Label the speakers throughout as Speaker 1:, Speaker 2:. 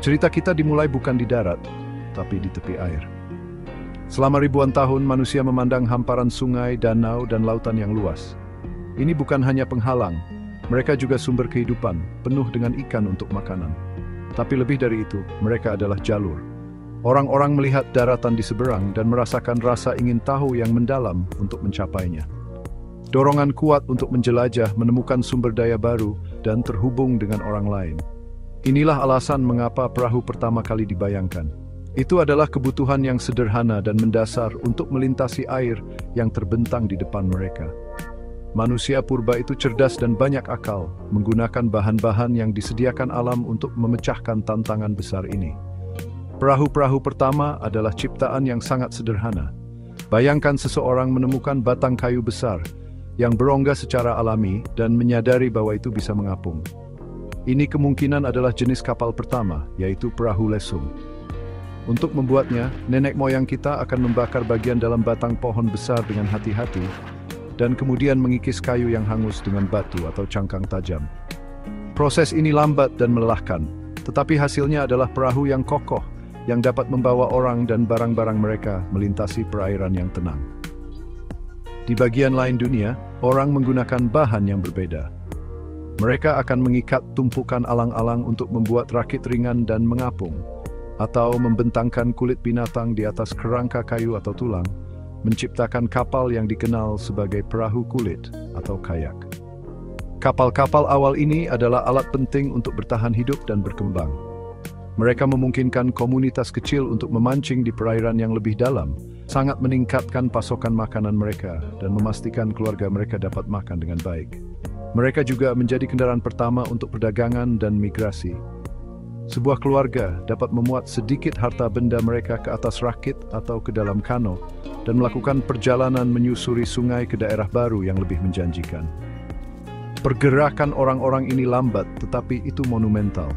Speaker 1: Cerita kita dimulai bukan di darat, tapi di tepi air. Selama ribuan tahun, manusia memandang hamparan sungai, danau, dan lautan yang luas. Ini bukan hanya penghalang, mereka juga sumber kehidupan, penuh dengan ikan untuk makanan. Tapi lebih dari itu, mereka adalah jalur. Orang-orang melihat daratan di seberang dan merasakan rasa ingin tahu yang mendalam untuk mencapainya. Dorongan kuat untuk menjelajah, menemukan sumber daya baru, dan terhubung dengan orang lain. Inilah alasan mengapa perahu pertama kali dibayangkan. Itu adalah kebutuhan yang sederhana dan mendasar untuk melintasi air yang terbentang di depan mereka. Manusia purba itu cerdas dan banyak akal, menggunakan bahan-bahan yang disediakan alam untuk memecahkan tantangan besar ini. Perahu-perahu pertama adalah ciptaan yang sangat sederhana. Bayangkan seseorang menemukan batang kayu besar yang berongga secara alami dan menyadari bahwa itu bisa mengapung. Ini kemungkinan adalah jenis kapal pertama, yaitu perahu lesung. Untuk membuatnya, nenek moyang kita akan membakar bagian dalam batang pohon besar dengan hati-hati dan kemudian mengikis kayu yang hangus dengan batu atau cangkang tajam. Proses ini lambat dan melelahkan, tetapi hasilnya adalah perahu yang kokoh yang dapat membawa orang dan barang-barang mereka melintasi perairan yang tenang. Di bagian lain dunia, orang menggunakan bahan yang berbeda. Mereka akan mengikat tumpukan alang-alang untuk membuat rakit ringan dan mengapung, atau membentangkan kulit binatang di atas kerangka kayu atau tulang, menciptakan kapal yang dikenal sebagai perahu kulit atau kayak. Kapal-kapal awal ini adalah alat penting untuk bertahan hidup dan berkembang. Mereka memungkinkan komunitas kecil untuk memancing di perairan yang lebih dalam, sangat meningkatkan pasokan makanan mereka dan memastikan keluarga mereka dapat makan dengan baik. Mereka juga menjadi kendaraan pertama untuk perdagangan dan migrasi. Sebuah keluarga dapat memuat sedikit harta benda mereka ke atas rakit atau ke dalam kano dan melakukan perjalanan menyusuri sungai ke daerah baru yang lebih menjanjikan. Pergerakan orang-orang ini lambat, tetapi itu monumental.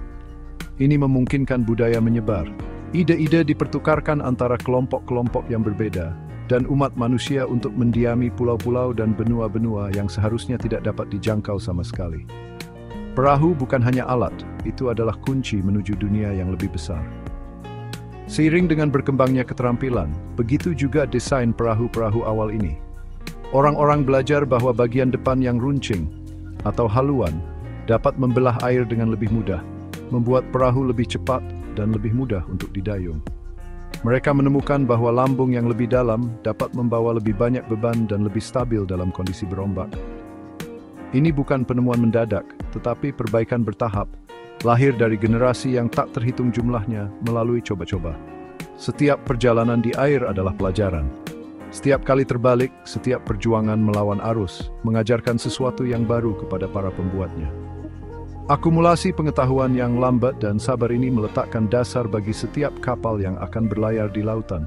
Speaker 1: Ini memungkinkan budaya menyebar. Ide-ide dipertukarkan antara kelompok-kelompok yang berbeda, dan umat manusia untuk mendiami pulau-pulau dan benua-benua yang seharusnya tidak dapat dijangkau sama sekali. Perahu bukan hanya alat, itu adalah kunci menuju dunia yang lebih besar. Seiring dengan berkembangnya keterampilan, begitu juga desain perahu-perahu awal ini. Orang-orang belajar bahwa bagian depan yang runcing atau haluan dapat membelah air dengan lebih mudah, membuat perahu lebih cepat dan lebih mudah untuk didayung. Mereka menemukan bahwa lambung yang lebih dalam dapat membawa lebih banyak beban dan lebih stabil dalam kondisi berombak. Ini bukan penemuan mendadak, tetapi perbaikan bertahap, lahir dari generasi yang tak terhitung jumlahnya melalui coba-coba. Setiap perjalanan di air adalah pelajaran. Setiap kali terbalik, setiap perjuangan melawan arus, mengajarkan sesuatu yang baru kepada para pembuatnya. Akumulasi pengetahuan yang lambat dan sabar ini meletakkan dasar bagi setiap kapal yang akan berlayar di lautan,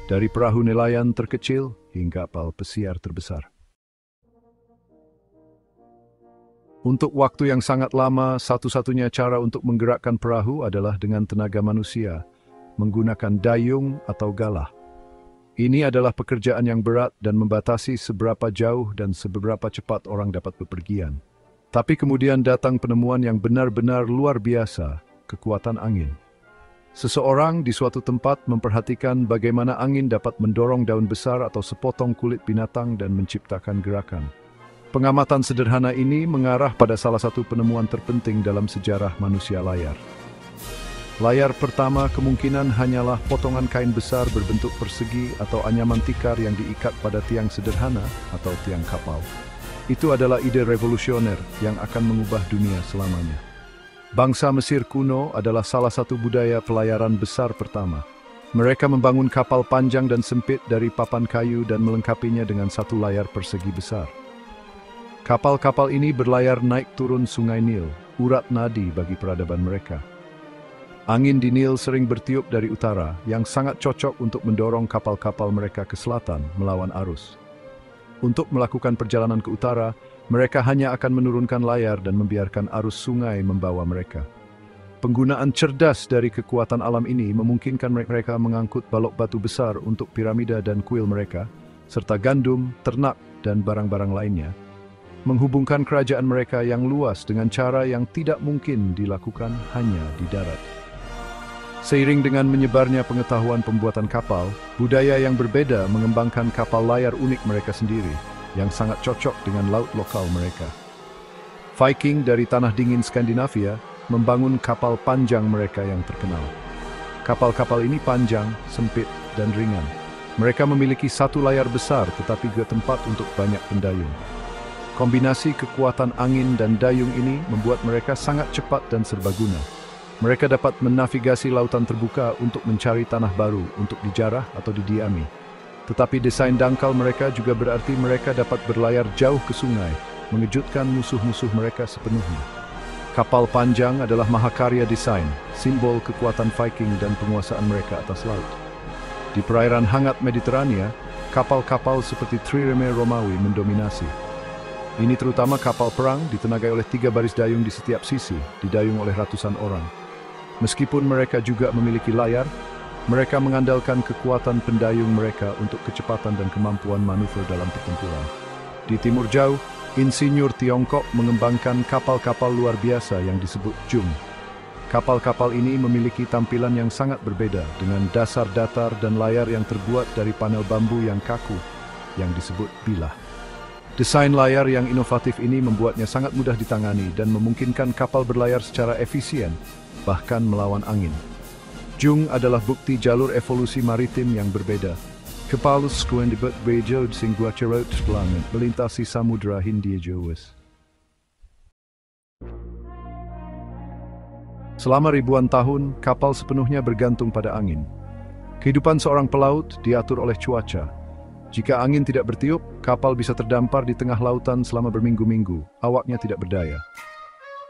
Speaker 1: dari perahu nelayan terkecil hingga kapal pesiar terbesar. Untuk waktu yang sangat lama, satu-satunya cara untuk menggerakkan perahu adalah dengan tenaga manusia, menggunakan dayung atau galah. Ini adalah pekerjaan yang berat dan membatasi seberapa jauh dan seberapa cepat orang dapat bepergian. Tapi kemudian datang penemuan yang benar-benar luar biasa, kekuatan angin. Seseorang di suatu tempat memperhatikan bagaimana angin dapat mendorong daun besar atau sepotong kulit binatang dan menciptakan gerakan. Pengamatan sederhana ini mengarah pada salah satu penemuan terpenting dalam sejarah manusia layar. Layar pertama kemungkinan hanyalah potongan kain besar berbentuk persegi atau anyaman tikar yang diikat pada tiang sederhana atau tiang kapal. Itu adalah ide revolusioner yang akan mengubah dunia selamanya. Bangsa Mesir kuno adalah salah satu budaya pelayaran besar pertama. Mereka membangun kapal panjang dan sempit dari papan kayu dan melengkapinya dengan satu layar persegi besar. Kapal-kapal ini berlayar naik turun sungai Nil, urat nadi bagi peradaban mereka. Angin di Nil sering bertiup dari utara, yang sangat cocok untuk mendorong kapal-kapal mereka ke selatan melawan arus. Untuk melakukan perjalanan ke utara, mereka hanya akan menurunkan layar dan membiarkan arus sungai membawa mereka. Penggunaan cerdas dari kekuatan alam ini memungkinkan mereka mengangkut balok batu besar untuk piramida dan kuil mereka, serta gandum, ternak, dan barang-barang lainnya. menghubungkan kerajaan mereka yang luas dengan cara yang tidak mungkin dilakukan hanya di darat. Seiring dengan menyebarnya pengetahuan pembuatan kapal, budaya yang berbeda mengembangkan kapal layar unik mereka sendiri, yang sangat cocok dengan laut lokal mereka. Viking dari tanah dingin Skandinavia membangun kapal panjang mereka yang terkenal. Kapal-kapal ini panjang, sempit, dan ringan. Mereka memiliki satu layar besar tetapi juga tempat untuk banyak pendayung. Kombinasi kekuatan angin dan dayung ini membuat mereka sangat cepat dan serbaguna. Mereka dapat menavigasi lautan terbuka untuk mencari tanah baru untuk dijarah atau didiami. Tetapi desain dangkal mereka juga berarti mereka dapat berlayar jauh ke sungai, mengejutkan musuh-musuh mereka sepenuhnya. Kapal panjang adalah mahakarya desain, simbol kekuatan Viking dan penguasaan mereka atas laut. Di perairan hangat Mediterania, kapal-kapal seperti trireme Romawi mendominasi. Ini terutama kapal perang ditenagai oleh 3 baris dayung di setiap sisi, didayung oleh ratusan orang. Meskipun mereka juga memiliki layar, mereka mengandalkan kekuatan pendayung mereka untuk kecepatan dan kemampuan manuver dalam pertempuran. Di timur jauh, insinyur Tiongkok mengembangkan kapal-kapal luar biasa yang disebut Jung. Kapal-kapal ini memiliki tampilan yang sangat berbeda dengan dasar datar dan layar yang terbuat dari panel bambu yang kaku yang disebut bilah. Desain layar yang inovatif ini membuatnya sangat mudah ditangani dan memungkinkan kapal berlayar secara efisien, bahkan melawan angin. Jung adalah bukti jalur evolusi maritim yang berbeda. Kapal yang dibuat bejo sehingga cerut langit melintasi Samudra Hindia Jawa. Selama ribuan tahun, kapal sepenuhnya bergantung pada angin. Kehidupan seorang pelaut diatur oleh cuaca. Jika angin tidak bertiup, kapal bisa terdampar di tengah lautan selama berminggu-minggu. Awaknya tidak berdaya.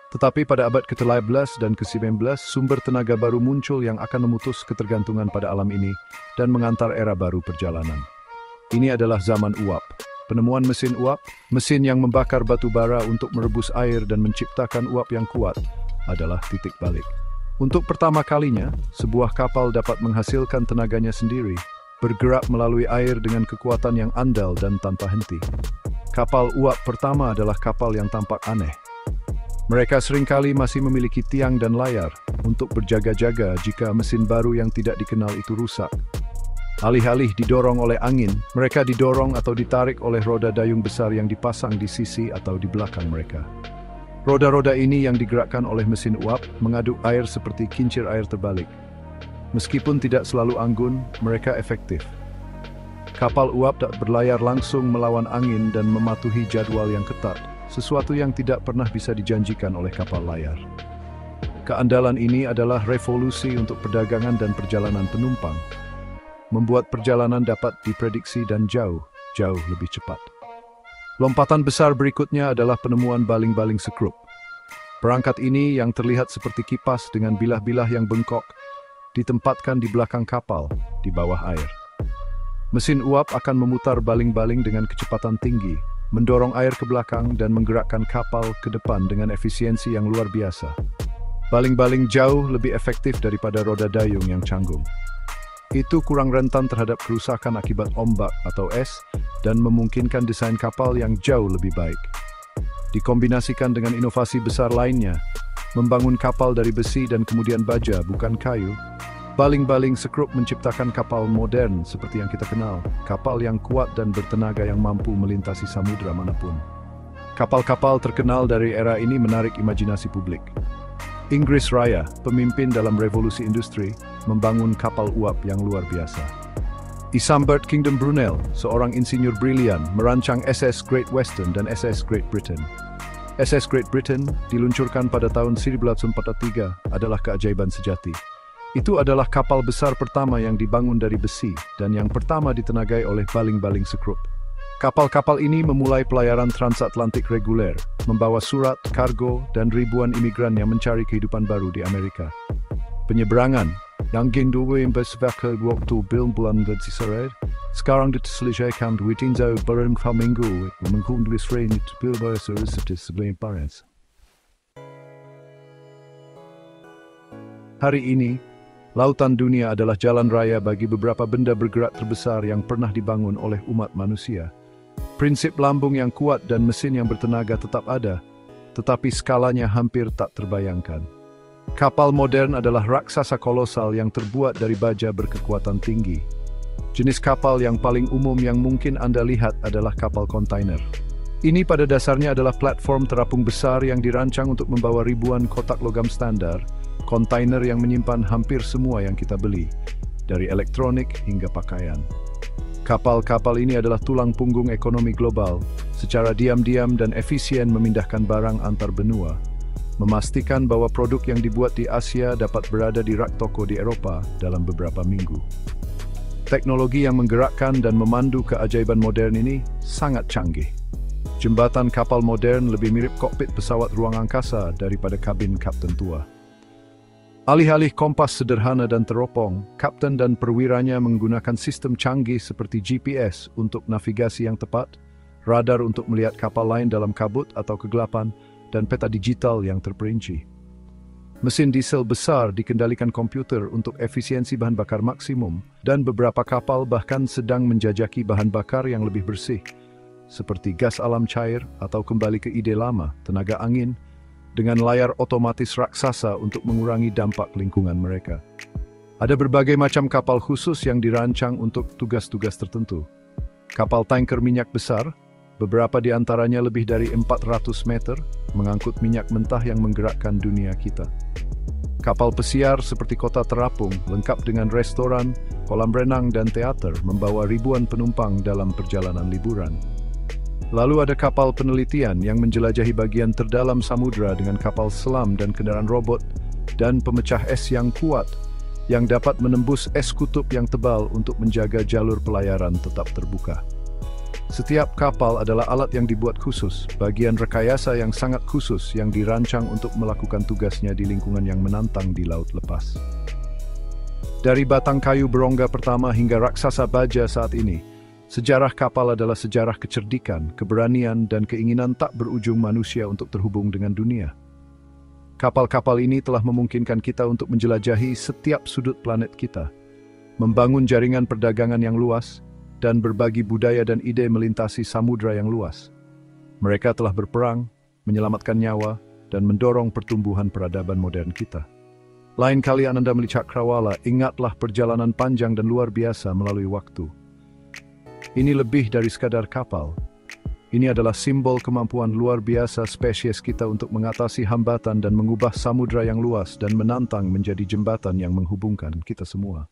Speaker 1: Tetapi pada abad ke-13 dan ke-19, sumber tenaga baru muncul yang akan memutus ketergantungan pada alam ini dan mengantar era baru perjalanan. Ini adalah zaman uap. Penemuan mesin uap, mesin yang membakar batu bara untuk merebus air dan menciptakan uap yang kuat, adalah titik balik. Untuk pertama kalinya, sebuah kapal dapat menghasilkan tenaganya sendiri, bergerak melalui air dengan kekuatan yang andal dan tanpa henti. Kapal uap pertama adalah kapal yang tampak aneh. Mereka seringkali masih memiliki tiang dan layar untuk berjaga-jaga jika mesin baru yang tidak dikenal itu rusak. Alih-alih didorong oleh angin, mereka didorong atau ditarik oleh roda dayung besar yang dipasang di sisi atau di belakang mereka. Roda-roda ini yang digerakkan oleh mesin uap mengaduk air seperti kincir air terbalik. Meskipun tidak selalu anggun, mereka efektif. Kapal uap dapat berlayar langsung melawan angin dan mematuhi jadwal yang ketat, sesuatu yang tidak pernah bisa dijanjikan oleh kapal layar. Keandalan ini adalah revolusi untuk perdagangan dan perjalanan penumpang, membuat perjalanan dapat diprediksi dan jauh lebih cepat. Lompatan besar berikutnya adalah penemuan baling-baling sekrup. Perangkat ini yang terlihat seperti kipas dengan bilah-bilah yang bengkok, ditempatkan di belakang kapal, di bawah air. Mesin uap akan memutar baling-baling dengan kecepatan tinggi, mendorong air ke belakang dan menggerakkan kapal ke depan dengan efisiensi yang luar biasa. Baling-baling jauh lebih efektif daripada roda dayung yang canggung. Itu kurang rentan terhadap kerusakan akibat ombak atau es dan memungkinkan desain kapal yang jauh lebih baik. Dikombinasikan dengan inovasi besar lainnya, membangun kapal dari besi dan kemudian baja bukan kayu, baling-baling sekrup menciptakan kapal modern seperti yang kita kenal, kapal yang kuat dan bertenaga yang mampu melintasi samudera manapun. Kapal-kapal terkenal dari era ini menarik imajinasi publik. Inggris Raya, pemimpin dalam revolusi industri, membangun kapal uap yang luar biasa. Isambard Kingdom Brunel, seorang insinyur brilian, merancang SS Great Western dan SS Great Britain. SS Great Britain, diluncurkan pada tahun 1843, adalah keajaiban sejati. Itu adalah kapal besar pertama yang dibangun dari besi dan yang pertama ditenagai oleh baling-baling sekrup. Kapal-kapal ini memulai pelayaran transatlantik reguler, membawa surat, kargo, dan ribuan imigran yang mencari kehidupan baru di Amerika. Penyeberangan, yang ginduwe imbasvaka waktu bulan Sisared, sekarang diselesaikan di Tinzo barang minggu, mengkundus rain itu bilbaya solicitus sebelum Paris. Hari ini, lautan dunia adalah jalan raya bagi beberapa benda bergerak terbesar yang pernah dibangun oleh umat manusia. Prinsip lambung yang kuat dan mesin yang bertenaga tetap ada, tetapi skalanya hampir tak terbayangkan. Kapal modern adalah raksasa kolosal yang terbuat dari baja berkekuatan tinggi. Jenis kapal yang paling umum yang mungkin Anda lihat adalah kapal kontainer. Ini pada dasarnya adalah platform terapung besar yang dirancang untuk membawa ribuan kotak logam standar, kontainer yang menyimpan hampir semua yang kita beli, dari elektronik hingga pakaian. Kapal-kapal ini adalah tulang punggung ekonomi global, secara diam-diam dan efisien memindahkan barang antar benua, memastikan bahwa produk yang dibuat di Asia dapat berada di rak toko di Eropa dalam beberapa minggu. Teknologi yang menggerakkan dan memandu keajaiban modern ini sangat canggih. Jembatan kapal modern lebih mirip kokpit pesawat ruang angkasa daripada kabin kapten tua. Alih-alih kompas sederhana dan teropong, kapten dan perwiranya menggunakan sistem canggih seperti GPS untuk navigasi yang tepat, radar untuk melihat kapal lain dalam kabut atau kegelapan, dan peta digital yang terperinci. Mesin diesel besar dikendalikan komputer untuk efisiensi bahan bakar maksimum, dan beberapa kapal bahkan sedang menjajaki bahan bakar yang lebih bersih, seperti gas alam cair atau kembali ke ide lama, tenaga angin, dengan layar otomatis raksasa untuk mengurangi dampak lingkungan mereka. Ada berbagai macam kapal khusus yang dirancang untuk tugas-tugas tertentu. Kapal tanker minyak besar, beberapa di antaranya lebih dari 400 meter, mengangkut minyak mentah yang menggerakkan dunia kita. Kapal pesiar seperti kota terapung, lengkap dengan restoran, kolam renang, dan teater, membawa ribuan penumpang dalam perjalanan liburan. Lalu ada kapal penelitian yang menjelajahi bagian terdalam samudera dengan kapal selam dan kendaraan robot dan pemecah es yang kuat yang dapat menembus es kutub yang tebal untuk menjaga jalur pelayaran tetap terbuka. Setiap kapal adalah alat yang dibuat khusus, bagian rekayasa yang sangat khusus yang dirancang untuk melakukan tugasnya di lingkungan yang menantang di laut lepas. Dari batang kayu berongga pertama hingga raksasa baja saat ini, sejarah kapal adalah sejarah kecerdikan, keberanian, dan keinginan tak berujung manusia untuk terhubung dengan dunia. Kapal-kapal ini telah memungkinkan kita untuk menjelajahi setiap sudut planet kita, membangun jaringan perdagangan yang luas, dan berbagi budaya dan ide melintasi samudra yang luas. Mereka telah berperang, menyelamatkan nyawa, dan mendorong pertumbuhan peradaban modern kita. Lain kali Anda melihat cakrawala, ingatlah perjalanan panjang dan luar biasa melalui waktu. Ini lebih dari sekadar kapal. Ini adalah simbol kemampuan luar biasa spesies kita untuk mengatasi hambatan dan mengubah samudra yang luas dan menantang menjadi jembatan yang menghubungkan kita semua.